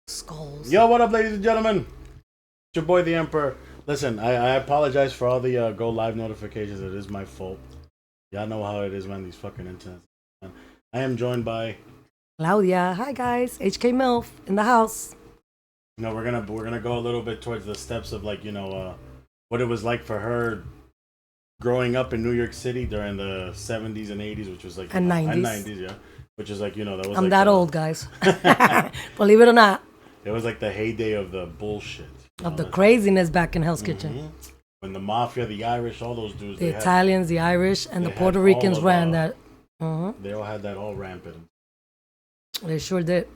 Skulls. Yo, what up, ladies and gentlemen? It's your boy, the Emperor. Listen, I apologize for all the go live notifications. It is my fault. Y'all know how it is, man. These fucking internets. I am joined by Claudia. Hi guys. HK MILF in the house. we're gonna go a little bit towards the steps of like what it was like for her growing up in New York City during the 70s and 80s, which was like And 90s. and 90s, yeah, which is like that was. I'm like that old, guys. Believe it or not. It was like the heyday of the bullshit, Of the craziness back in Hell's Kitchen. when the mafia, the Irish, all those dudes, The they had, Italians, the Irish, and the they Puerto had Ricans all of, ran that. they all had that all rampant. They sure did.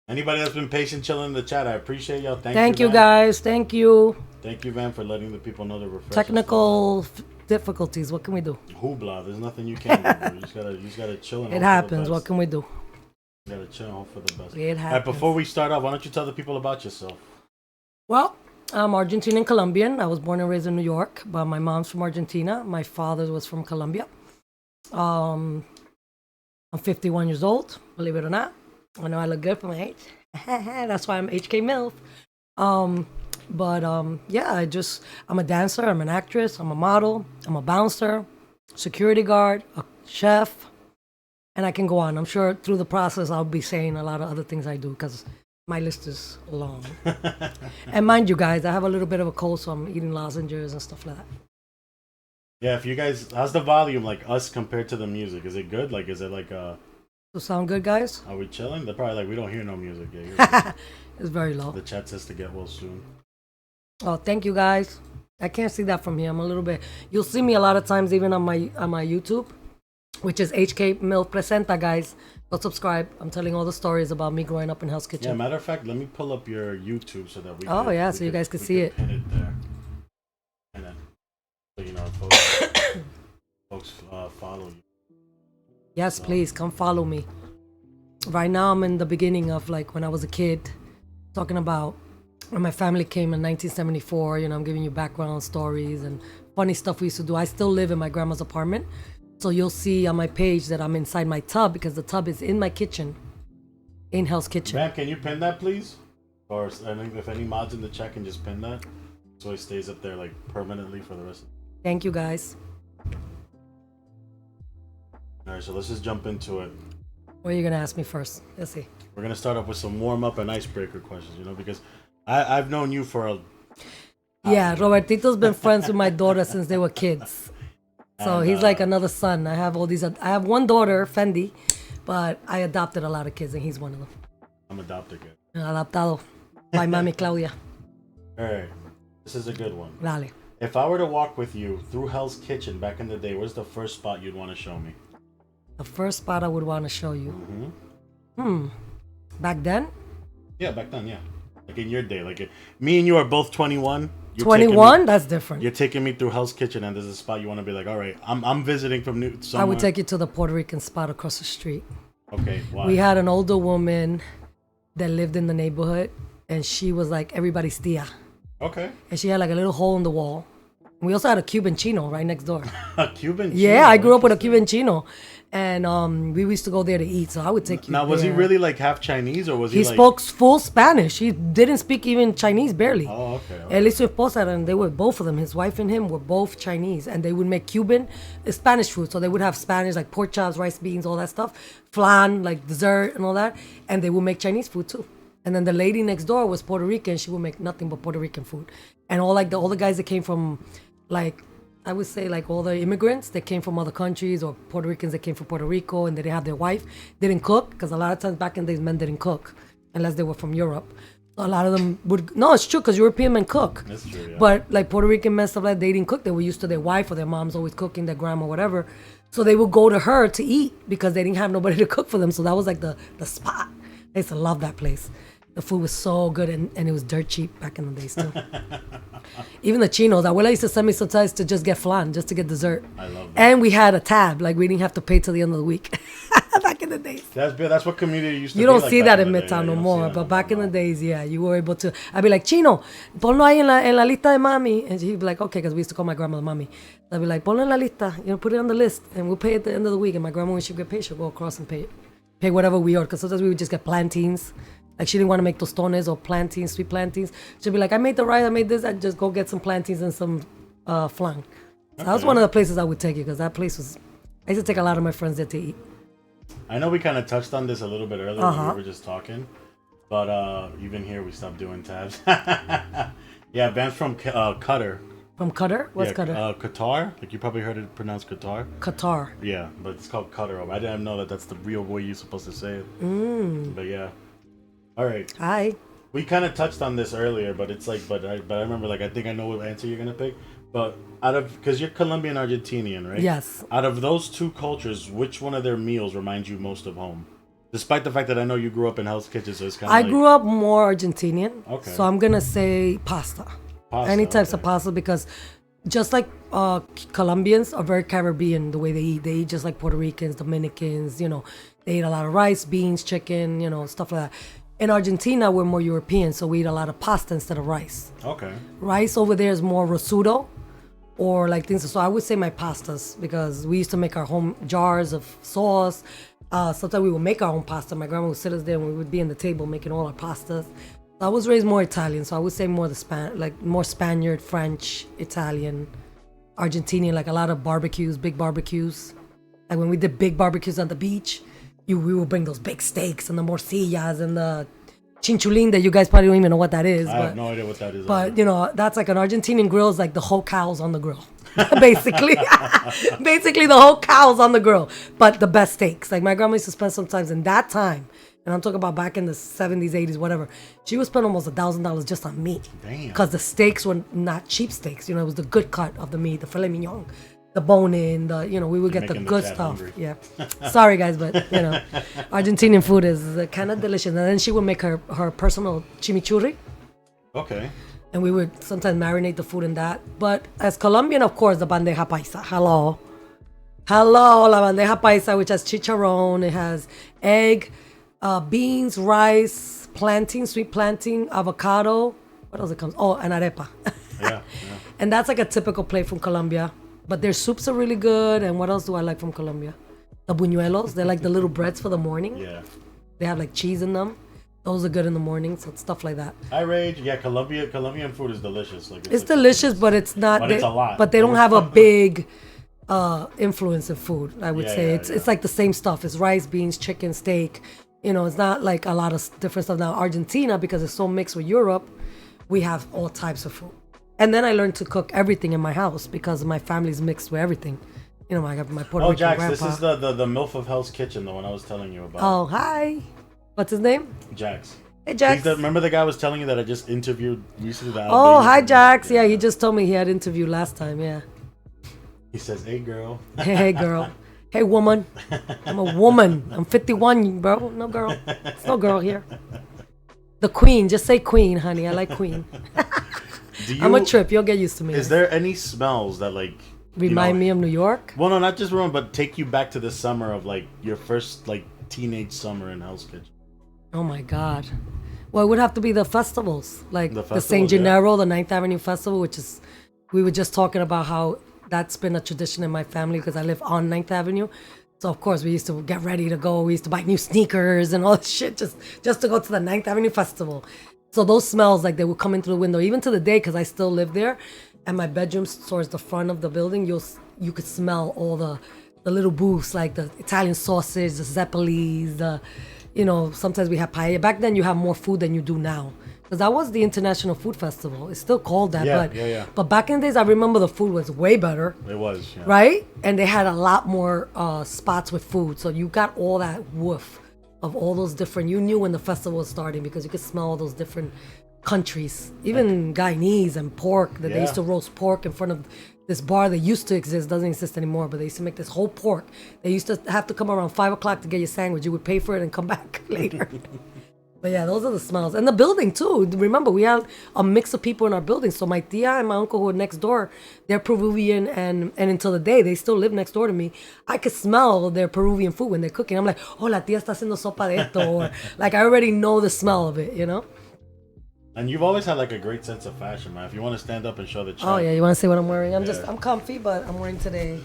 Anybody that's been patient chilling in the chat, I appreciate y'all. Thank you, Van. guys. Thank you. Thank you, Van, for letting the people know the refresh. Technical difficulties. What can we do? Hoopla, there's nothing you can do. Bro. You just gotta chill and It hope happens. For the What best. can we do? You gotta chill and hope for the best. It All right, happens. before we start off, why don't you tell the people about yourself? Well, I'm Argentinian Colombian. I was born and raised in New York, but my mom's from Argentina. My father was from Colombia. I'm 51 years old, believe it or not. I know I look good for my age. That's why I'm HK MILF. Yeah, I'm a dancer, I'm an actress, I'm a model, I'm a bouncer, security guard, a chef, and I can go on. I'm sure through the process I'll be saying a lot of other things I do because my list is long. And mind you guys, I have a little bit of a cold, so I'm eating lozenges and stuff like that. Yeah, if you guys, how's the volume like us compared to the music? Is it good? Like, is it like So sound good, guys? are we chilling? They're probably like, we don't hear no music. Yeah, It's very low. the chat says to get well soon. Oh, thank you guys. I can't see that from here. I'm a little bit. You'll see me a lot of times even on my YouTube, which is HK MILF Presenta, guys. Go subscribe. I'm telling all the stories about me growing up in Hell's Yeah, Kitchen. matter of fact, let me pull up your YouTube so that we. Oh, could, yeah, we so you guys could we see it. Pin it there. And then, so folks follow you. Yes, please come follow me. Right now, I'm in the beginning of like when I was a kid, talking about when my family came in 1974. I'm giving you background stories and funny stuff we used to do. I still live in my grandma's apartment. So you'll see on my page that I'm inside my tub because the tub is in my kitchen, in Hell's Kitchen. Van, can you pin that, please? Or if any mods in the chat can just pin that, so it stays up there like permanently for the rest. Thank you, guys. All right, so let's just jump into it. What are you gonna ask me first? Let's see. We're gonna start off with some warm up and icebreaker questions. Because I've known you for a. Yeah, Robertito's been friends with my daughter since they were kids. So And, he's like another son. I have one daughter, Fendi, but I adopted a lot of kids and he's one of them. I'm adopted. Kid. Adoptado by Mami Claudia. All right, this is a good one. Dale. If I were to walk with you through Hell's Kitchen back in the day, where's the first spot you'd want to show me? The first spot I would want to show you. Mm-hmm. Back then? Yeah, back then, yeah. Like in your day, like me and you are both 21. 21? That's different. You're taking me through Hell's Kitchen, and there's a spot you want to be like, all right, I'm visiting from New. Somewhere. I would take you to the Puerto Rican spot across the street. Okay, why? We had an older woman that lived in the neighborhood, and she was like everybody's tia. Okay. And she had like a little hole in the wall. We also had a Cuban chino right next door. A Cuban. Yeah, chino, I grew up with a interesting. Cuban chino, and we used to go there to eat. So I would take you. Now, was he there. really like half Chinese, or was he? He like... spoke full Spanish. He didn't speak even Chinese, barely. Oh, okay. Él y su esposa, and they were both of them. His wife and him were both Chinese, and they would make Cuban, Spanish food. So they would have Spanish like pork chops, rice, beans, all that stuff, flan, like dessert and all that, and they would make Chinese food too. And then the lady next door was Puerto Rican. She would make nothing but Puerto Rican food, and all the guys that came from, like, I would say like all the immigrants that came from other countries or Puerto Ricans that came from Puerto Rico and they didn't have their wife, didn't cook, because a lot of times back in the days men didn't cook unless they were from Europe. So a lot of them would, no, it's true, because European men cook. That's true, yeah. But like Puerto Rican men, stuff like that, they didn't cook. They were used to their wife or their mom's always cooking, their grandma, whatever. So they would go to her to eat because they didn't have nobody to cook for them. So that was like the spot. I used to love that place. The food was so good and it was dirt cheap back in the days too. Even the chinos, abuela used to send me sometimes to just get flan, just to get dessert. I love that. And we had a tab, like we didn't have to pay till the end of the week. Back in the days. That's what community used to You be don't like see back that in in the day. Midtown Yeah, no you don't see more, that but no back in more, the no. days, yeah, you were able to. I'd be like, Chino, ponlo ahí en la lista de mami. And he'd be like, okay, because we used to call my grandmother mommy. I'd be like, ponlo en la lista, put it on the list, and we'll pay at the end of the week. And my grandma, when she get paid, she'll go across and pay whatever we order. Because sometimes we would just get plantains Like she didn't want to make tostones or plantains, sweet plantains. She'd be like, I made the rice, I made this. I'd just go get some plantains and some flan. So that was one of the places I would take you because that place was. I used to take a lot of my friends there to eat. I know we kind of touched on this a little bit earlier when we were just talking, but even here we stopped doing tabs. Yeah, bands from Qatar. From Qatar? What's Qatar? Qatar. Like you probably heard it pronounced Qatar. Qatar. Yeah, but it's called Qatar. I didn't know that that's the real way you're supposed to say it. But yeah. All right. Hi. We kind of touched on this earlier, but it's like, but I remember, like, I think I know what answer you're gonna pick. But because you're Colombian Argentinian, right? Yes. Out of those two cultures, which one of their meals reminds you most of home? Despite the fact that I know you grew up in Hell's Kitchen, so it's kind of. I grew up more Argentinian. Okay. So I'm gonna say pasta. Any types of pasta because just like Colombians are very Caribbean the way they eat. They eat just like Puerto Ricans, Dominicans. You know, they eat a lot of rice, beans, chicken. You know, stuff like that. In Argentina, we're more European, so we eat a lot of pasta instead of rice. Okay. Rice over there is more risotto or like things. So I would say my pastas because we used to make our home jars of sauce. Sometimes we would make our own pasta. My grandma would sit us there and we would be in the table making all our pastas. So I was raised more Italian, so I would say more more Spaniard, French, Italian, Argentinian, like a lot of barbecues, big barbecues. Like when we did big barbecues on the beach, we would bring those big steaks and the morcillas and the chinchulín that you guys probably don't even know what that is. I have no idea what that is. But, you know, that's like an Argentinian grill is like the whole cow's on the grill, basically. Basically, the whole cow's on the grill. But the best steaks. Like my grandma used to spend sometimes in that time, and I'm talking about back in the 70s, 80s, whatever, she would spend almost $1,000 just on meat. Damn. Because the steaks were not cheap steaks. You know, it was the good cut of the meat, the filet mignon. The bone in, we would get the good stuff. Hungry. Yeah. Sorry, guys, but, Argentinian food is kind of delicious. And then she would make her personal chimichurri. Okay. And we would sometimes marinate the food in that. But as Colombian, of course, the bandeja paisa. Hello, la bandeja paisa, which has chicharron. It has egg, beans, rice, plantain, sweet plantain, avocado. What else it comes? Oh, and arepa. Yeah. And that's like a typical plate from Colombia. But their soups are really good. And what else do I like from Colombia? The buñuelos. They're like the little breads for the morning. Yeah. They have like cheese in them. Those are good in the morning. So it's stuff like that. I rage. Yeah, Colombian food is delicious. Like it's delicious, but it's not. But it's a lot. But they don't have a big influence in food. I would say it's like the same stuff. It's rice, beans, chicken, steak. It's not like a lot of different stuff. Now Argentina, because it's so mixed with Europe, we have all types of food. And then I learned to cook everything in my house because my family's mixed with everything. I have my Puerto Rican Jax, grandpa. this is the MILF of Hell's Kitchen, the one I was telling you about. Oh, hi. What's his name? Jax. Hey, Jax. Remember the guy I was telling you that I just interviewed recently? Oh, hi, Jax. Yeah, he just told me he had interviewed last time, yeah. He says, hey, girl. Hey, girl. Hey, woman. I'm a woman. I'm 51, bro. No girl. It's no girl here. The queen. Just say queen, honey. I like queen. I'm a trip. You'll get used to me. Is there any smells that like remind me of New York? Well, no, not just remind, but take you back to the summer of like your first like teenage summer in Hell's Kitchen. Oh my God. Well, it would have to be the festivals, like the St. Gennaro, the 9th Avenue Festival, which is, we were just talking about how that's been a tradition in my family because I live on 9th Avenue. So of course we used to get ready to go. We used to buy new sneakers and all this shit just to go to the 9th Avenue Festival. So those smells, like they would come in through the window, even to the day, because I still live there. And my bedroom's towards the front of the building. You could smell all the little booths, like the Italian sausage, the zeppelis, sometimes we have paella. Back then you have more food than you do now. Because that was the International Food Festival. It's still called that. But back in the days, I remember the food was way better. It was, yeah. Right? And they had a lot more spots with food. So you got all that woof of all those different, you knew when the festival was starting because you could smell all those different countries. Even Guyanese and pork, that they used to roast pork in front of this bar that used to exist, doesn't exist anymore, but they used to make this whole pork. They used to have to come around 5 o'clock to get your sandwich. You would pay for it and come back later. But yeah, those are the smells. And the building too. Remember, we had a mix of people in our building. So my tia and my uncle who were next door, they're Peruvian, and until the day, they still live next door to me. I could smell their Peruvian food when they're cooking. I'm like, oh, la tia está haciendo sopa de esto. Or like, I already know the smell of it, And you've always had like a great sense of fashion, man. If you want to stand up and show the chat. Oh yeah, you want to see what I'm wearing? I'm comfy, but I'm wearing today.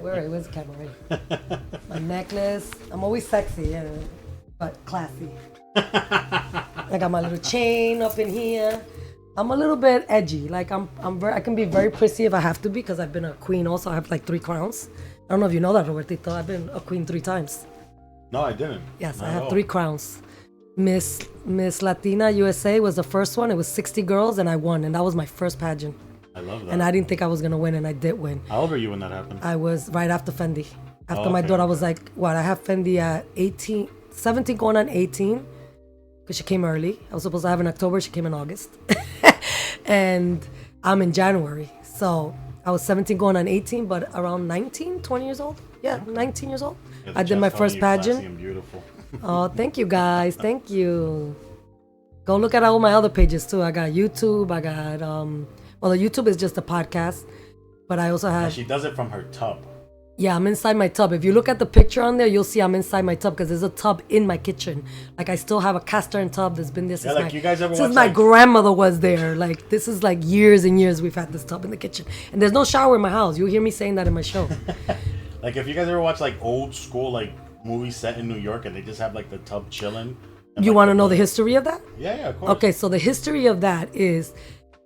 Where's the camera? Right? My necklace. I'm always sexy, but classy. I got my little chain up in here. I'm a little bit edgy. Like I can be very prissy if I have to be because I've been a queen also. I have like 3 crowns. I don't know if you know that, Robertito. I've been a queen 3 times. No, I didn't. Yes, Not I at have all. 3 crowns. Miss Latina USA was the first one. It was 60 girls and I won, and that was my first pageant. I love that. And I didn't think I was gonna win, and I did win. How old were you when that happened? I was right after Fendi. After Oh, my okay, daughter, I okay. was like, what? I have Fendi at 18, 17 going on 18, because she came early. I was supposed to have in October. She came in August. And I'm in January. So I was 17 going on 18, but around 19, 20 years old. Yeah, 19 years old. Yeah, the I did my chef's calling first you classy pageant. and beautiful. Oh, thank you guys. Thank you. Go look at all my other pages too. I got YouTube. I got well, the YouTube is just a podcast, but I also And have she does it from her tub. yeah, I'm inside my tub. If you look at the picture on there, you'll see I'm inside my tub because there's a tub in my kitchen. Like I still have a cast iron tub that's been there since like, you guys ever since watch, my like- grandmother was there. Like this is like years and years we've had this tub in the kitchen, and there's no shower in my house. You'll hear me saying that in my show. Like if you guys ever watch like old school like movies set in New York and they just have like the tub chilling. and, You like, want to know the history of that? Yeah, of course. Okay, so the history of that is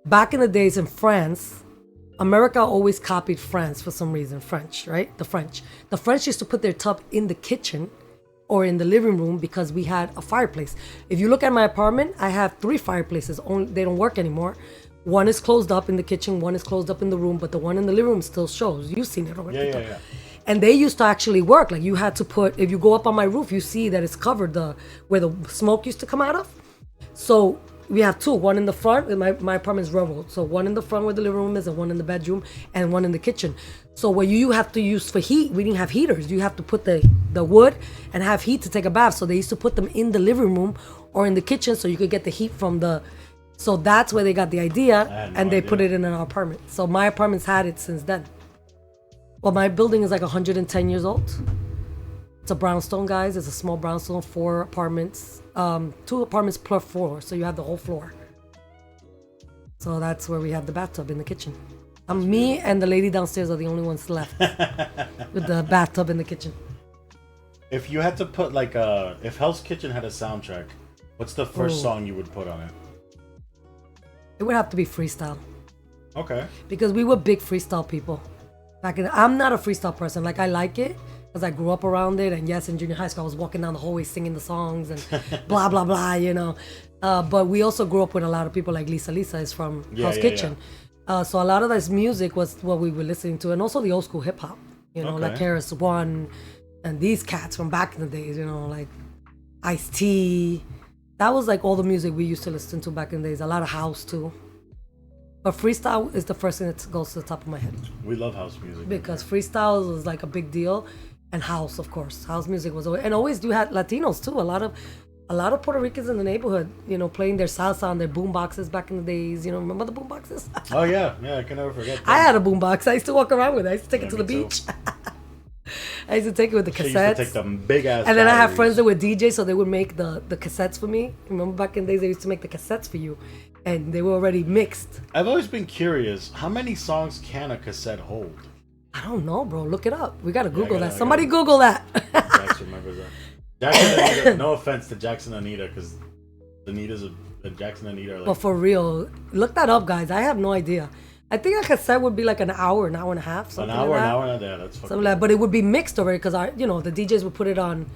back in the days in France, America always copied France for some reason. French, right? The French. The French used to put their tub in the kitchen or in the living room because we had a fireplace. If you look at my apartment, I have 3 fireplaces. Only they don't work anymore. One is closed up in the kitchen, one is closed up in the room, but the one in the living room still shows. You've seen it already. Yeah. And they used to actually work. Like you had to put, if you go up on my roof, you see that it's covered where the smoke used to come out of. So we have 2, one in the front, and my apartment is railroad. So one in the front where the living room is, and one in the bedroom, and one in the kitchen. So what you have to use for heat, we didn't have heaters. You have to put the wood and have heat to take a bath. So they used to put them in the living room or in the kitchen so you could get the heat from the. So that's where they got the idea, had no and they idea. put it in our apartment. So my apartment's had it since then. Well, my building is like 110 years old. It's a brownstone, guys. It's a small brownstone, 4 apartments, 2 apartments per floor. So you have the whole floor. So that's where we have the bathtub in the kitchen. Me and the lady downstairs are the only ones left with the bathtub in the kitchen. If you had to put like if Hell's Kitchen had a soundtrack, what's the first song you would put on it? It would have to be freestyle Okay. because we were big freestyle people. I'm not a freestyle person. Like I like it because I grew up around it. And yes, in junior high school, I was walking down the hallway singing the songs and blah blah blah. You know, but we also grew up with a lot of people like Lisa. Lisa is from Hell's Kitchen, so a lot of this music was what we were listening to, and also the old school hip hop. You know, like Okay. Harris One, and these cats from back in the days. You know, like Ice-T. That was like all the music we used to listen to back in the days. A lot of house too. But freestyle is the first thing that goes to the top of my head We love house music. because freestyle was like a big deal, and house, of course, house music was always, and always do had Latinos too. A lot of Puerto Ricans in the neighborhood, you know, playing their salsa on their boom boxes back in the days. You know, remember the boom boxes? Oh yeah, I can never forget that. I had a boom box. I used to walk around with it. I used to take it to the me too. beach. I used to take it with the She used to cassettes. take them big ass. And then I have batteries. friends that were DJs, so they would make the cassettes for me. Remember back in the days, they used to make the cassettes for you, and they were already mixed. I've always been curious, how many songs can a cassette hold? I don't know, bro. Look it up. We gotta Google I that. gotta- Somebody Google that. Jackson remembers that. Jackson and Anita, no offense to Jackson and Anita, because Anita's a Jackson and Anita are like, But for real, look that up, guys. I have no idea. I think a cassette would be like an hour and a half, an something hour, like an that. hour and a half. That's fucking. Something like that. But it would be mixed already because the DJs would put it on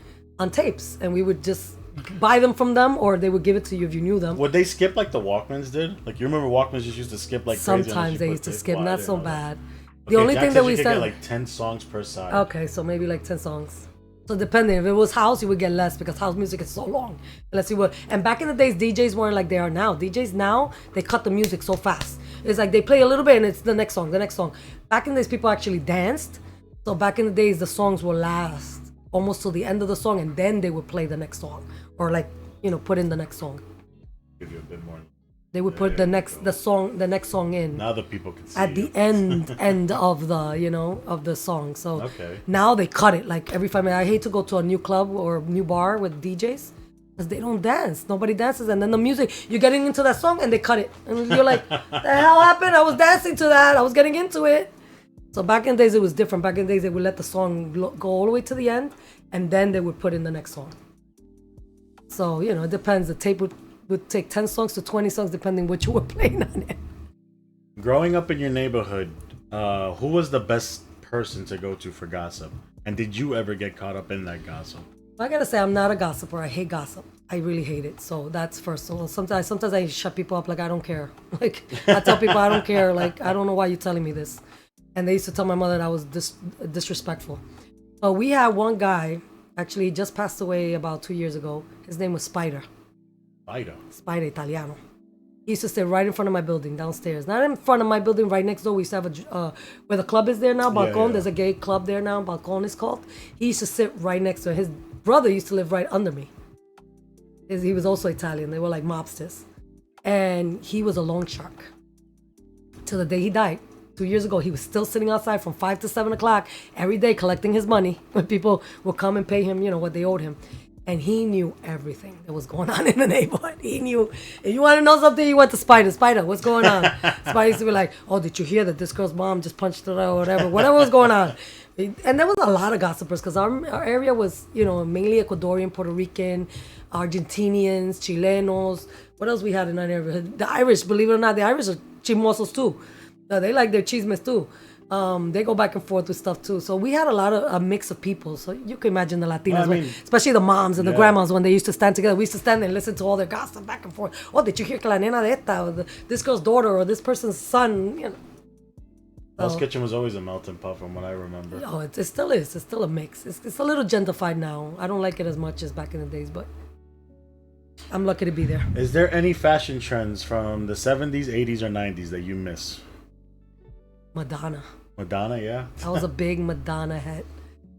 tapes, and we would just buy them from them, or they would give it to you if you knew them. Would they skip like the Walkmans did? Like you remember Walkmans just used to skip like crazy unless Sometimes you they put used to tape? skip, Well, I not didn't so know that. bad. The Okay, only Jack thing said that we you could said. get like 10 songs per side. Okay, so maybe like 10 songs. So depending, if it was house, you would get less because house music is so long. Unless you would. And back in the days, DJs weren't like they are now. DJs now, they cut the music so fast. It's like they play a little bit and it's the next song, the next song. Back in the days, people actually danced. So back in the days, the songs will last almost till the end of the song, and then they would play the next song, or like put in the next song. Give you a bit more. They would put the next song in. Now that people can see At the you. end of the of the song. So Okay. now they cut it like every 5 minutes. I hate to go to a new club or new bar with DJs because they don't dance. Nobody dances, and then the music, you're getting into that song and they cut it, and you're like, the hell happened? I was dancing to that. I was getting into it. So back in the days it was different. Back in the days they would let the song go all the way to the end, and then they would put in the next song. So, it depends. The tape would take 10 songs to 20 songs depending what you were playing on it. Growing up in your neighborhood, who was the best person to go to for gossip? And did you ever get caught up in that gossip? I gotta say, I'm not a gossiper. I hate gossip. I really hate it. So that's first. So sometimes I shut people up. Like, I don't care. Like, I tell people I don't care. Like, I don't know why you're telling me this. And they used to tell my mother that I was disrespectful. But we had one guy. Actually, he just passed away about 2 years ago. His name was Spider. Spider Italiano. He used to stay right in front of my building downstairs. Not in front of my building, right next door. We used to have where the club is there now, Balcon. Yeah. There's a gay club there now, Balcon is called. He used to sit right next to it. His brother used to live right under me. He was also Italian. They were like mobsters. And he was a loan shark. Till the day he died. 2 years ago, he was still sitting outside from 5 to 7 o'clock every day collecting his money when people would come and pay him, what they owed him. And he knew everything that was going on in the neighborhood. He knew. If you want to know something, you went to Spider. Spider, what's going on? Spider used to be like, oh, did you hear that this girl's mom just punched her or whatever? Whatever was going on. And there was a lot of gossipers because our area was, mainly Ecuadorian, Puerto Rican, Argentinians, Chilenos. What else we had in our neighborhood? The Irish, believe it or not, the Irish are chismosos too. They like their chismes too. They go back and forth with stuff too. So we had a mix of people. So you can imagine the Latinas, especially the moms and the grandmas when they used to stand together. We used to stand there and listen to all their gossip back and forth. Oh, did you hear que la nena de esta, or this girl's daughter, or this person's son? Hell's Kitchen was always a melting pot from what I remember. Oh, it still is. It's still a mix. It's a little gentrified now. I don't like it as much as back in the days, but I'm lucky to be there. Is there any fashion trends from the 70s, 80s, or 90s that you miss? Madonna. Madonna, yeah. I was a big Madonna head.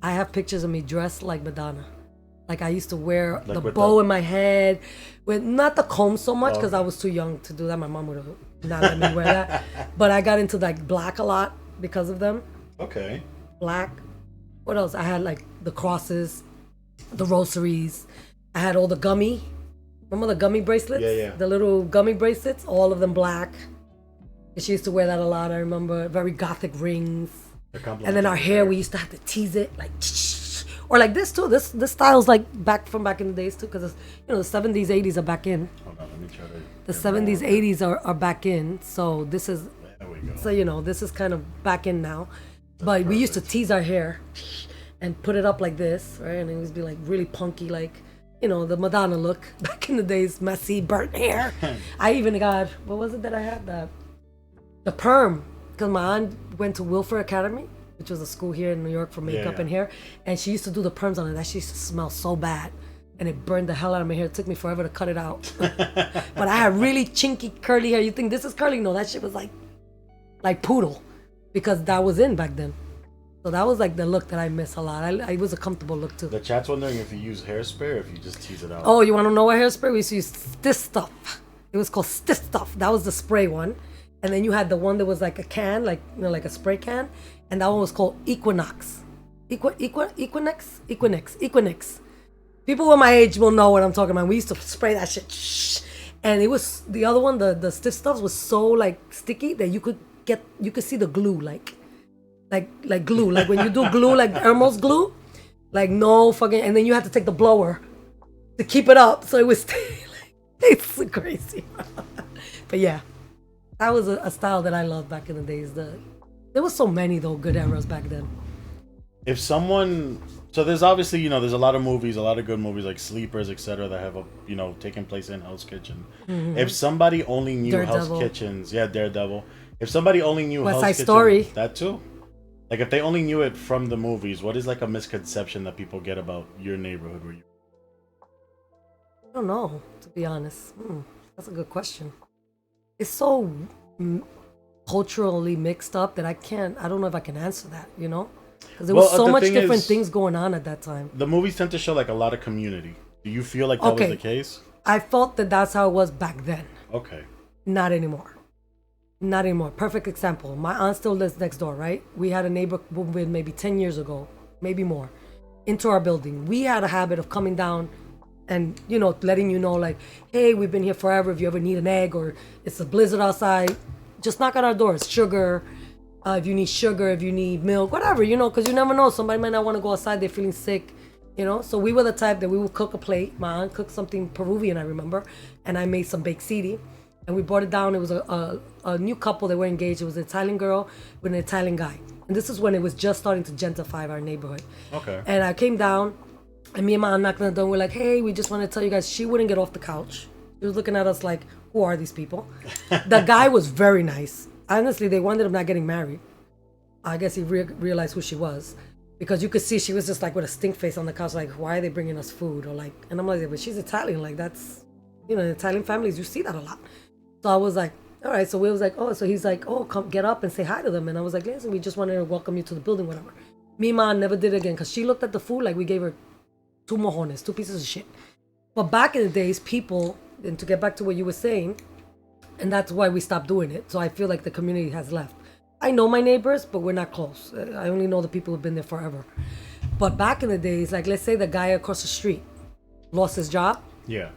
I have pictures of me dressed like Madonna. Like, I used to wear the bow in my head, with not the comb so much because I was too young to do that. My mom would have not let me wear that. But I got into like black a lot because of them. Okay. Black. What else? I had like the crosses, the rosaries. I had all the gummy. Remember the gummy bracelets? Yeah. The little gummy bracelets, all of them black. She used to wear that a lot. I remember very gothic rings. And then our hair, we used to have to tease it, like, or like this too. This style's like back in the days too, because the 70s, 80s are back in. Hold on, let me try to. The 70s, 80s are back in. So this is. There we go. So this is kind of back in now, but we used to tease our hair, and put it up like this, right? And it would be like really punky, like. The Madonna look back in the days, messy, burnt hair. I even got, what was it that I had? The perm, because my aunt went to Wilford Academy, which was a school here in New York for makeup and hair, and she used to do the perms on it. That shit used to smell so bad, and it burned the hell out of my hair. It took me forever to cut it out. But I had really chinky, curly hair. You think this is curly? No, that shit was like poodle, because that was in back then. So that was like the look that I miss a lot. It was a comfortable look too. The chat's wondering if you use hairspray or if you just tease it out. Oh, you want to know what hairspray? We used to use Stiff Stuff. It was called Stiff Stuff. That was the spray one. And then you had the one that was like a can, like like a spray can, and that one was called Equinox. Equinix. People with my age will know what I'm talking about. We used to spray that shit, and it was the other one. The Stiff Stuff was so like sticky that you could see the glue like glue, like when you do glue, like Elmo's glue, like no fucking. And then you had to take the blower to keep it up, so it was it's crazy. But yeah. That was a style that I loved back in the days. There was so many though good eras back then. If someone, so there's obviously there's a lot of movies, a lot of good movies like Sleepers, etc. that have taken place in Hell's Kitchen. Mm-hmm. If somebody only knew Hell's Kitchens, Daredevil. If somebody only knew West Hell's Side Kitchen, Story, that too. Like if they only knew it from the movies, what is like a misconception that people get about your neighborhood where you? I don't know, to be honest. That's a good question. It's so culturally mixed up that I don't know if I can answer that, because there was so much different things going on at that time. The movies tend to show like a lot of community. Do you feel like that was the case? I felt that that's how it was back then. Okay. Not anymore. Perfect example. My aunt still lives next door, right? We had a neighbor move in maybe 10 years ago, maybe more, into our building. We had a habit of coming down and, letting you know, like, hey, we've been here forever. If you ever need an egg or it's a blizzard outside, just knock on our doors. Sugar, if you need milk, whatever, because you never know. Somebody might not want to go outside. They're feeling sick. You know, so we were the type that we would cook a plate. My aunt cooked something Peruvian, I remember, and I made some baked ziti, and we brought it down. It was a new couple. They were engaged. It was an Italian girl with an Italian guy, and this is when it was just starting to gentrify our neighborhood. Okay. And I came down, and me and my aunt knocked on the door. We're like, "Hey, we just want to tell you guys." She wouldn't get off the couch. She was looking at us like, "Who are these people?" The guy was very nice. Honestly, they ended up not getting married. I guess he realized who she was. Because you could see she was just like with a stink face on the couch, like, why are they bringing us food? Or like, and I'm like, but she's Italian. Like, that's, you know, in Italian families, you see that a lot. So I was like, all right. So we was like, oh, so he's like, oh, come get up and say hi to them. And I was like, listen, we just wanted to welcome you to the building, whatever. Me, ma never did it again because she looked at the food like we gave her two mojones, two pieces of shit. But back in the days, people, and to get back to what you were saying, and that's why we stopped doing it. So I feel like the community has left. I know my neighbors, but we're not close. I only know the people who've been there forever. But back in the days, like let's say the guy across the street lost his job. Yeah.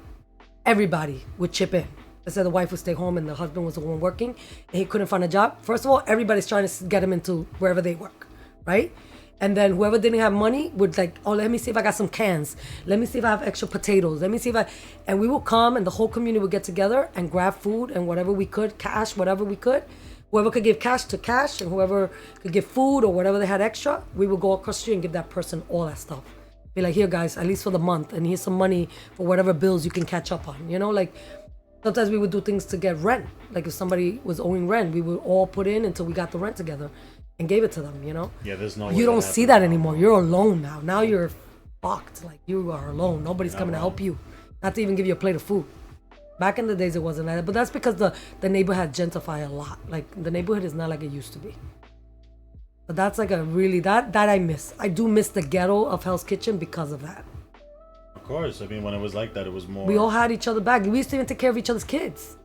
Everybody would chip in. Let's say the wife would stay home and the husband was the one working and he couldn't find a job. First of all, everybody's trying to get him into wherever they work, right? And then whoever didn't have money would like, oh, let me see if I got some cans. Let me see if I have extra potatoes. Let me see if I... And we would come and the whole community would get together and grab food and whatever we could, cash, whatever we could. Whoever could give cash to cash and whoever could give food or whatever they had extra, we would go across the street and give that person all that stuff. Be like, here guys, at least for the month, and here's some money for whatever bills you can catch up on. You know, like sometimes we would do things to get rent. Like if somebody was owing rent, we would all put in until we got the rent together and gave it to them, you know? Yeah, there's no You don't see that anymore. You're alone now. Now you're fucked. Like you are alone. Nobody's coming to help you. Not to even give you a plate of food. Back in the days, it wasn't like that. But that's because the neighborhood gentrified a lot. Like, the neighborhood is not like it used to be. But that's like a really... That I miss. I do miss the ghetto of Hell's Kitchen because of that. Of course. I mean, when it was like that, it was more... We all had each other back. We used to even take care of each other's kids.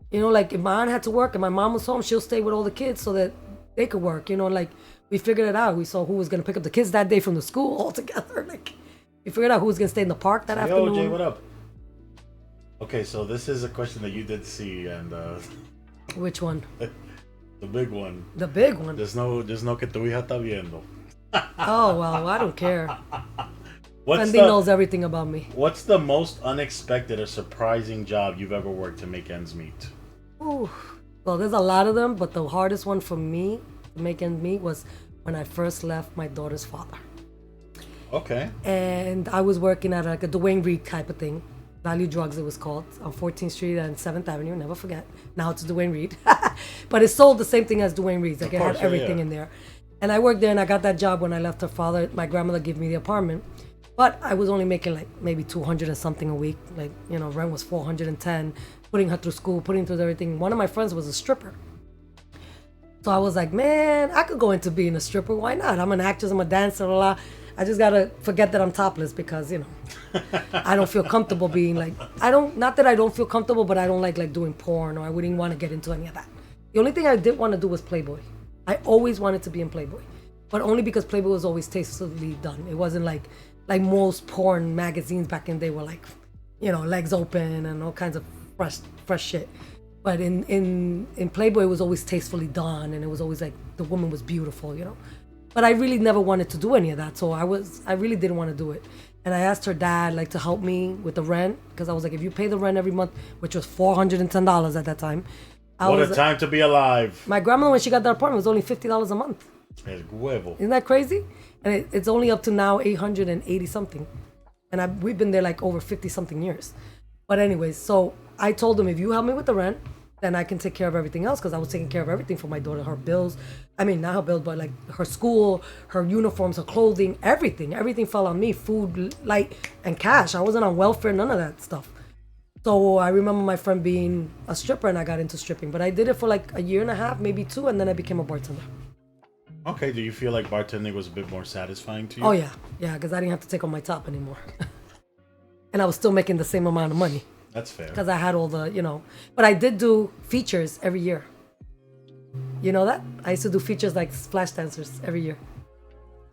You know, like, if my aunt had to work and my mom was home, she'll stay with all the kids so that they could work. You know, like, we figured it out. We saw who was going to pick up the kids that day from the school all together. Like, we figured out who was going to stay in the park that afternoon. Yo, Jay, what up? Okay, so this is a question that you did see, and Which one? the big one. The big one. There's no que tu hija está viendo. Oh, well, I don't care. Fendi knows everything about me. What's the most unexpected or surprising job you've ever worked to make ends meet? Ooh. Well, there's a lot of them, but the hardest one for me to make ends meet was when I first left my daughter's father. Okay. And I was working at like a Dwayne Reed type of thing. Value Drugs, it was called, on 14th Street and 7th Avenue, never forget. Now it's Dwayne Reed. But it sold the same thing as Dwayne Reed's. Like, it had everything in there. And I worked there, and I got that job when I left her father. My grandmother gave me the apartment. But I was only making, like, maybe 200 and something a week. Like, you know, rent was 410, putting her through school, putting through everything. One of my friends was a stripper. So I was like, man, I could go into being a stripper. Why not? I'm an actress, I'm a dancer, blah, blah. I just gotta forget that I'm topless because, you know, I don't feel comfortable being like, not that I don't feel comfortable, but I don't like doing porn, or I wouldn't want to get into any of that. The only thing I did want to do was Playboy. I always wanted to be in Playboy, but only because Playboy was always tastefully done. It wasn't like most porn magazines back in the day were like, you know, legs open and all kinds of fresh shit. But in Playboy, it was always tastefully done, and it was always like the woman was beautiful, you know. But I really never wanted to do any of that, so I really didn't want to do it. And I asked her dad like to help me with the rent, because I was like, if you pay the rent every month, which was $410 at that time. What a time to be alive. My grandma, when she got that apartment, was only $50 a month. Es huevo. Isn't that crazy? And it's only up to now 880 something. And we've been there like over 50 something years. But anyways, so I told him, if you help me with the rent, then I can take care of everything else, because I was taking care of everything for my daughter, her bills. I mean, not her bills, but like her school, her uniforms, her clothing, everything. Everything fell on me, food, light, and cash. I wasn't on welfare, none of that stuff. So I remember my friend being a stripper, and I got into stripping. But I did it for like a year and a half, maybe 2, and then I became a bartender. Okay, do you feel like bartending was a bit more satisfying to you? Oh, yeah, because I didn't have to take off my top anymore. And I was still making the same amount of money. That's fair. Because I had all the, you know. But I did do features every year. You know that? I used to do features like Flash Dancers every year.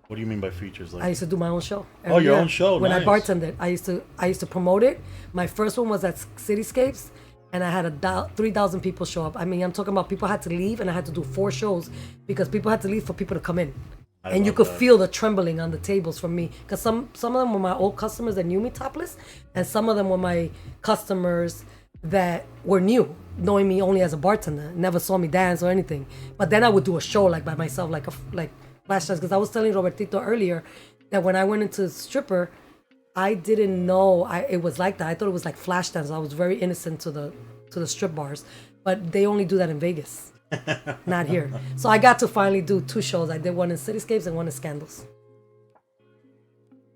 What do you mean by features? Like, I used to do my own show. Oh, your own show, When nice. I bartended, I used to promote it. My first one was at Cityscapes, and I had 3,000 people show up. I mean, I'm talking about people had to leave, and I had to do 4 shows because people had to leave for people to come in. And you could feel the trembling on the tables from me, because some of them were my old customers that knew me topless, and some of them were my customers that were new, knowing me only as a bartender, never saw me dance or anything. But then I would do a show like by myself, like flash dance. Because I was telling Robertito earlier that when I went into stripper, I didn't know it was like that. I thought it was like flash dance. I was very innocent to the strip bars, but they only do that in Vegas. Not here. So I got to finally do 2 shows. I did one in Cityscapes and one in Scandals.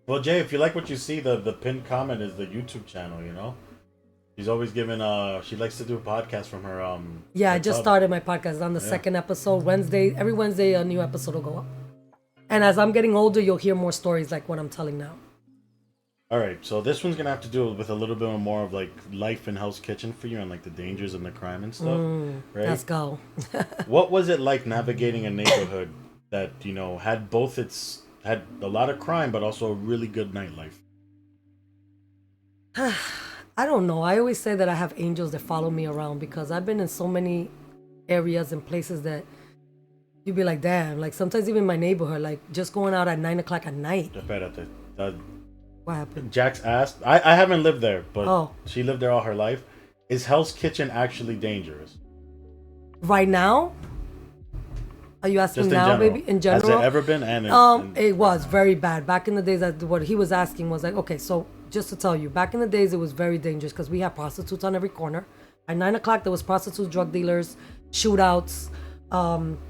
Well, Jay, if you like what you see, the pinned comment is the YouTube channel, you know? She's always giving, she likes to do a podcast from her, Yeah, I just started my podcast. On the second episode, every Wednesday a new episode will go up. And as I'm getting older, you'll hear more stories like what I'm telling now. All right, so this one's gonna have to do with a little bit more of like life in Hell's Kitchen for you and like the dangers and the crime and stuff. Right? Let's go. What was it like navigating a neighborhood that had had a lot of crime but also a really good nightlife? I don't know. I always say that I have angels that follow me around, because I've been in so many areas and places that you'd be like, damn. Like sometimes even my neighborhood, like just going out at 9 o'clock at night. What happened? Jax asked. I haven't lived there, but she lived there all her life. Is Hell's Kitchen actually dangerous? Right now? Are you asking now, baby? In general? Has it ever been? It was very bad. Back in the days, what he was asking was like, okay, so just to tell you, back in the days, it was very dangerous because we had prostitutes on every corner. At 9 o'clock, there was prostitutes, drug dealers, shootouts.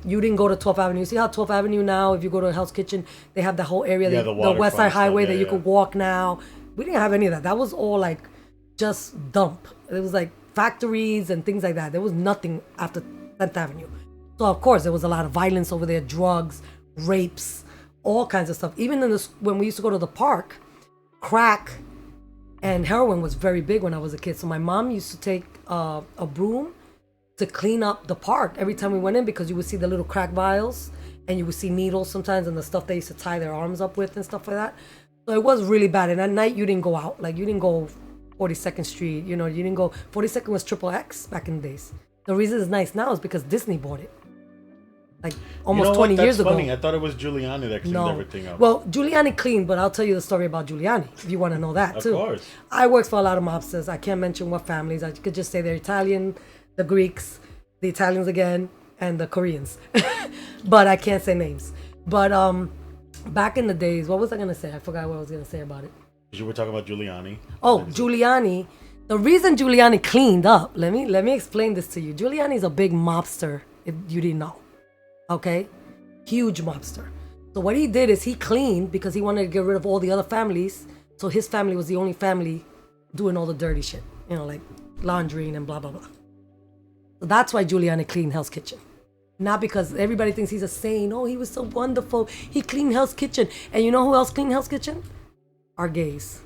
You didn't go to 12th Avenue. You see how 12th Avenue now, if you go to Hell's Kitchen, they have the whole area, the West Side Highway that you could walk now. We didn't have any of that. That was all like just dump. It was like factories and things like that. There was nothing after 10th Avenue. So of course there was a lot of violence over there, drugs, rapes, all kinds of stuff. Even when we used to go to the park, crack and heroin was very big when I was a kid. So my mom used to take a broom to clean up the park every time we went in, because you would see the little crack vials and you would see needles sometimes and the stuff they used to tie their arms up with and stuff like that. So it was really bad. And at night you didn't go out. Like you didn't go 42nd Street, you didn't go. 42nd was Triple X back in the days. The reason it's nice now is because Disney bought it. Like almost 20 years ago. Funny. I thought it was Giuliani that cleaned everything up. Well, Giuliani cleaned, but I'll tell you the story about Giuliani if you want to know that too. Of course. I worked for a lot of mobsters. I can't mention what families. I could just say they're Italian, the Greeks, the Italians again, and the Koreans. But I can't say names. But back in the days, what was I gonna say? I forgot what I was gonna say about it. You were talking about Giuliani. Oh, Giuliani. The reason Giuliani cleaned up, let me explain this to you. Giuliani's a big mobster, if you didn't know. Okay? Huge mobster. So what he did is he cleaned because he wanted to get rid of all the other families. So his family was the only family doing all the dirty shit. Like laundering and blah, blah, blah. So that's why Giuliani cleaned Hell's Kitchen. Not because everybody thinks he's a saint. Oh, he was so wonderful. He cleaned Hell's Kitchen. And you know who else cleaned Hell's Kitchen? Our gays.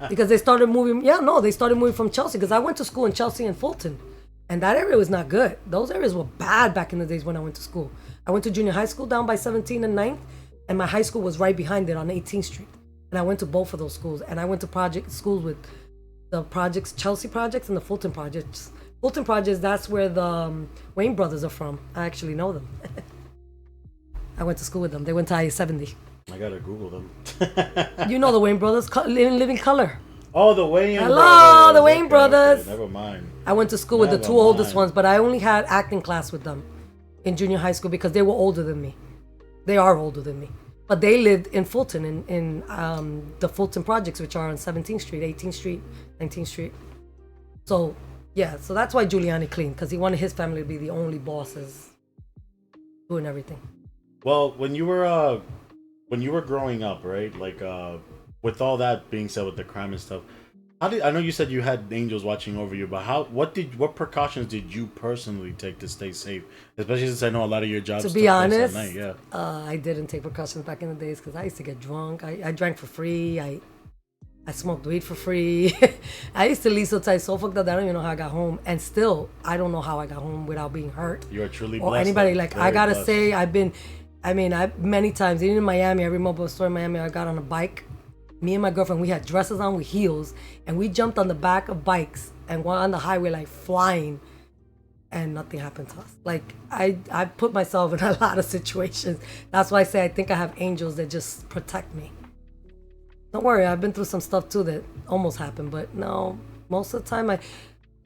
Because they started moving. They started moving from Chelsea. Because I went to school in Chelsea and Fulton. And that area was not good. Those areas were bad back in the days when I went to school. I went to junior high school down by 17 and 9th. And my high school was right behind it on 18th Street. And I went to both of those schools. And I went to schools with the projects, Chelsea projects and the Fulton projects. Fulton projects, that's where the Wayne brothers are from. I actually know them. I went to school with them. They went to I-70. I gotta Google them. You know the Wayne brothers, Living Color. Oh, the Wayne brothers. Hello, the Wayne brothers. Okay, never mind. I went to school with the 2 oldest ones, but I only had acting class with them in junior high school because they were older than me. They are older than me. But they lived in Fulton, in the Fulton projects, which are on 17th Street, 18th Street, 19th Street. So, yeah, so that's why Giuliani cleaned, because he wanted his family to be the only bosses doing everything. Well, when you were growing up, right? Like, with all that being said, with the crime and stuff, I know you said you had angels watching over you, but what precautions did you personally take to stay safe? Especially since I know a lot of your jobs. To be honest, at night, I didn't take precautions back in the days because I used to get drunk. I drank for free. I smoked weed for free. I used to leave so tight, so fucked up that I don't even know how I got home. And still, I don't know how I got home without being hurt. You are truly or blessed. Anybody like I gotta blessed. say, I many times, even in Miami, I remember a story in Miami. I got on a bike. Me and my girlfriend, we had dresses on with heels, and we jumped on the back of bikes and went on the highway like flying. and nothing happened to us. Like I put myself in a lot of situations. That's why I say I think I have angels that just protect me. Don't worry, I've been through some stuff too that almost happened, but no, most of the time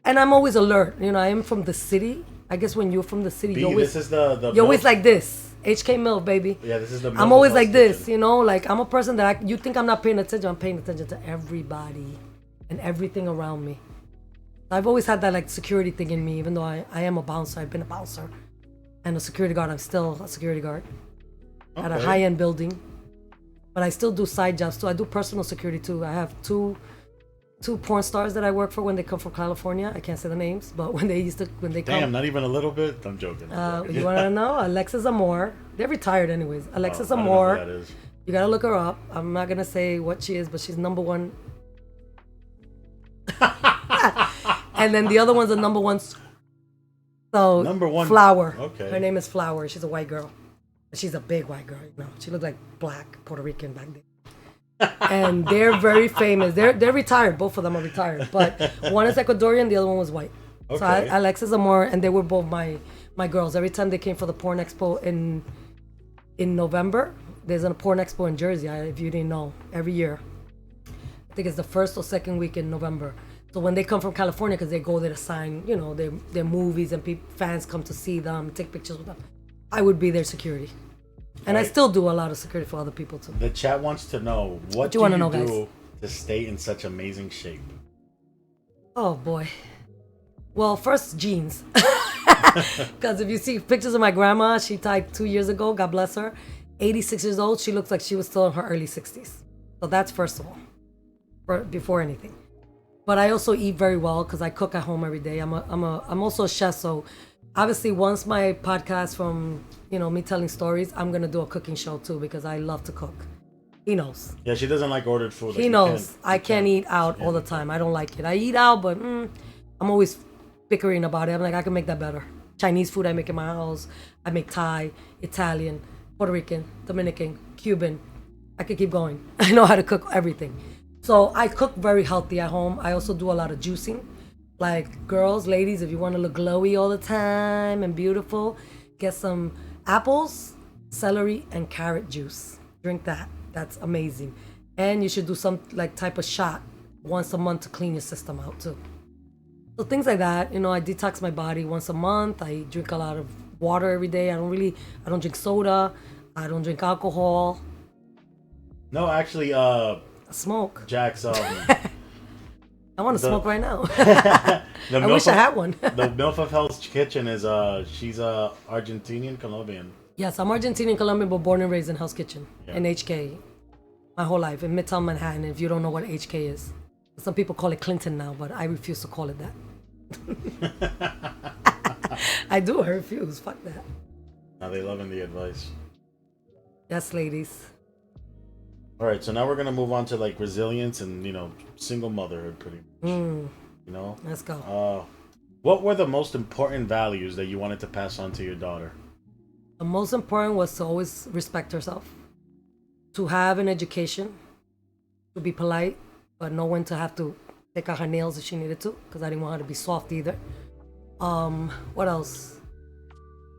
I'm always alert. You know, I am from the city. I guess when you're from the city, B, this is the you're always milk. like this. HK Milk, baby. Yeah, this is the. I'm milk always of like Hell's this, Kitchen. you know. Like I'm a person that you think I'm not paying attention. I'm paying attention to everybody and everything around me. I've always had that like security thing in me, even though I am a bouncer. I've been a bouncer and a security guard. I'm still a security guard at a Okay. high-end building. But I still do side jobs too. I do personal security too. I have two porn stars that I work for when they come from California. I can't say the names, but when they come. Damn, not even a little bit. I'm joking. You want to know? Alexis Amore. They're retired anyways. Alexis I don't know who Amore. that is. You gotta look her up. I'm not gonna say what she is, but she's number one. And then the other one's a number one. So Number one. Flower. Okay. Her name is Flower. She's a white girl. She's a big white girl. You know, she looked like black Puerto Rican back then. And they're very famous. They're retired. Both of them are retired. But one is Ecuadorian. The other one was white. So Okay. Alexis Amore, and they were both my girls. Every time they came for the porn expo in November, there's a porn expo in Jersey. If you didn't know, every year. I think it's the first or second week in November. So when they come from California, because they go there to sign, you know, their movies, and fans come to see them, take pictures with them, I would be their security. And I Right. still do a lot of security for other people too. The chat wants to know what you do wanna you know, do guys? to stay in such amazing shape? Oh boy. Well, first jeans. Because if you see pictures of my grandma, she died 2 years ago, God bless her. 86 years old, she looks like she was still in her early 60s. So that's first of all, before anything. But I also eat very well because I cook at home every day. I'm also a chef, so obviously once my podcast from, you know, me telling stories, I'm gonna do a cooking show too because I love to cook. He knows. Yeah, she doesn't like ordered food. He knows. I can't eat out all the time. I don't like it. I eat out, but I'm always bickering about it. I'm like, I can make that better. Chinese food I make in my house. I make Thai, Italian, Puerto Rican, Dominican, Cuban. I could keep going. I know how to cook everything. So I cook very healthy at home. I also do a lot of juicing. Like girls, ladies, if you want to look glowy all the time and beautiful, get some apples, celery, and carrot juice. Drink that. That's amazing. And you should do some like type of shot once a month to clean your system out too. So things like that, you know, I detox my body once a month. I drink a lot of water every day. I don't drink soda. I don't drink alcohol. No, actually, I smoke. Jack's I want to smoke right now. the I wish I had one. The MILF of Hell's Kitchen is she's Argentinian Colombian. Yes, I'm Argentinian, Colombian, but born and raised in Hell's Kitchen Yeah. in HK my whole life in Midtown Manhattan. If you don't know what HK is, some people call it Clinton now, but I refuse to call it that. I do. I refuse. Fuck that. Now they loving the advice. Yes, ladies. All right, so now we're gonna move on to like resilience and single motherhood, pretty much. You know, Let's go. what were the most important values that you wanted to pass on to your daughter? The most important was to always respect herself, to have an education, to be polite, but know when to have to take out her nails if she needed to, because I didn't want her to be soft either. What else?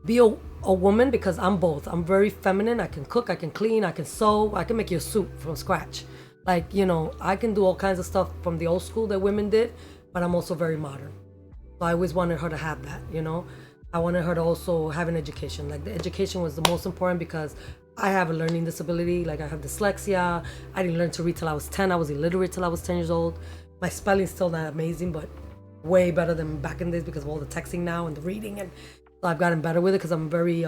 Be a woman, because I'm both. I'm very feminine. I can cook, I can clean, I can sew, I can make you a soup from scratch. Like, I can do all kinds of stuff from the old school that women did, but I'm also very modern. So I always wanted her to have that, I wanted her to also have an education. Like, the education was the most important because I have a learning disability. Like, I have dyslexia. I didn't learn to read till I was 10. I was illiterate till I was 10 years old. My spelling's still not amazing, but way better than back in the days because of all the texting now and the reading. And so I've gotten better with it because I'm very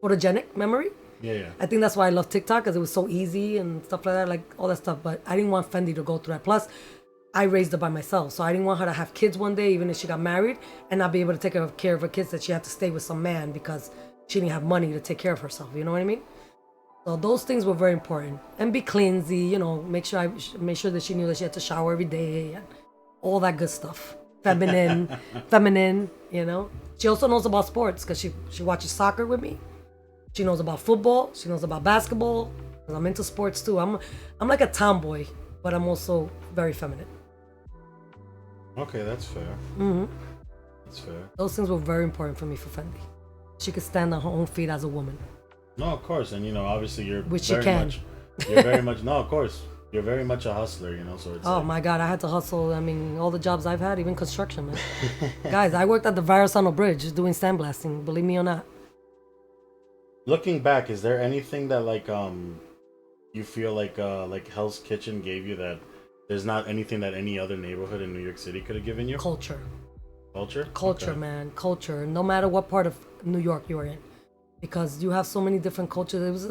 photogenic memory. Yeah. I think that's why I love TikTok, because it was so easy and stuff like that, like all that stuff. But I didn't want Fendi to go through that. Plus, I raised her by myself, so I didn't want her to have kids one day, even if she got married, and not be able to take care of her kids, that she had to stay with some man because she didn't have money to take care of herself. You know what I mean? So those things were very important. And be cleansy, make sure that she knew that she had to shower every day and all that good stuff. Feminine. She also knows about sports because she watches soccer with me. She knows about football. She knows about basketball. 'Cause I'm into sports too. I'm like a tomboy, but I'm also very feminine. Okay, that's fair. That's fair. Those things were very important for me for Fendi. She could stand on her own feet as a woman. No, of course, and obviously Which very she can. much, you're very much no, of course, you're very much a hustler, So it's Oh like, my God, I had to hustle. I mean, all the jobs I've had, even construction, man. Guys, I worked at the Verrazano Bridge doing sandblasting. Believe me or not. looking back, is there anything that you feel like Hell's Kitchen gave you that there's not anything that any other neighborhood in New York City could have given you? Culture. Culture, Okay. Man, culture. No matter what part of New York you're in, because you have so many different cultures.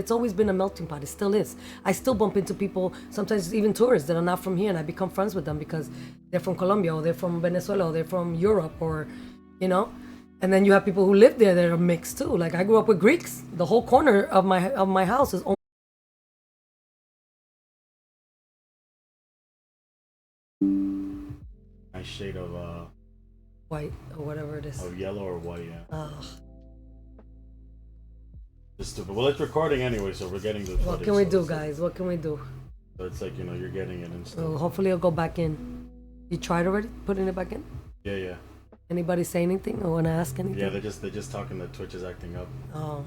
It's always been a melting pot. It still is. I still bump into people, sometimes even tourists that are not from here, and I become friends with them because they're from Colombia or they're from Venezuela or they're from Europe or, And then you have people who live there that are mixed too. Like I grew up with Greeks. The whole corner of my house is nice shade of white or whatever it is. yellow or white, yeah. Ugh. It's stupid. Well, it's recording anyway, so we're getting the footage. What can we do, it's like- guys? What can we do? So it's like you're getting it and stuff. So hopefully it'll go back in. You tried already putting it back in? Yeah. Anybody say anything or want to ask anything? Yeah, they're just talking that Twitch is acting up. Oh.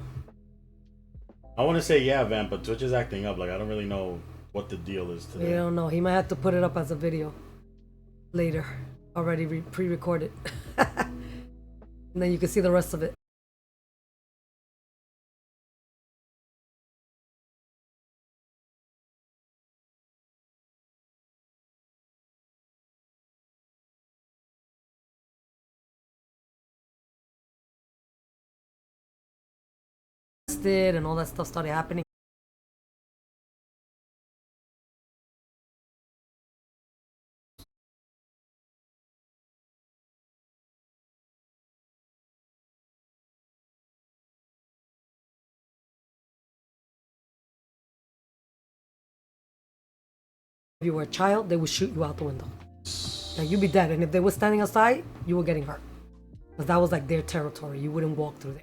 I want to say yeah, Vamp, but Twitch is acting up. Like I don't really know what the deal is today. We don't know. He might have to put it up as a video later, already pre-recorded, and then you can see the rest of it. And all that stuff started happening. If you were a child, they would shoot you out the window. Like you'd be dead, and if they were standing outside, you were getting hurt, because that was like their territory. You wouldn't walk through there.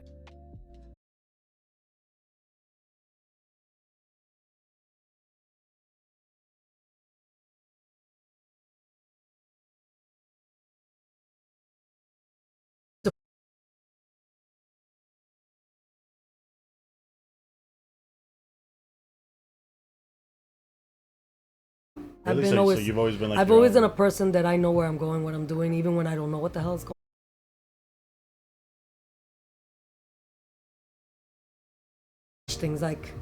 Really? So you've always been like I've always been a person that I know where I'm going, what I'm doing, even when I don't know what the hell is going on. Things like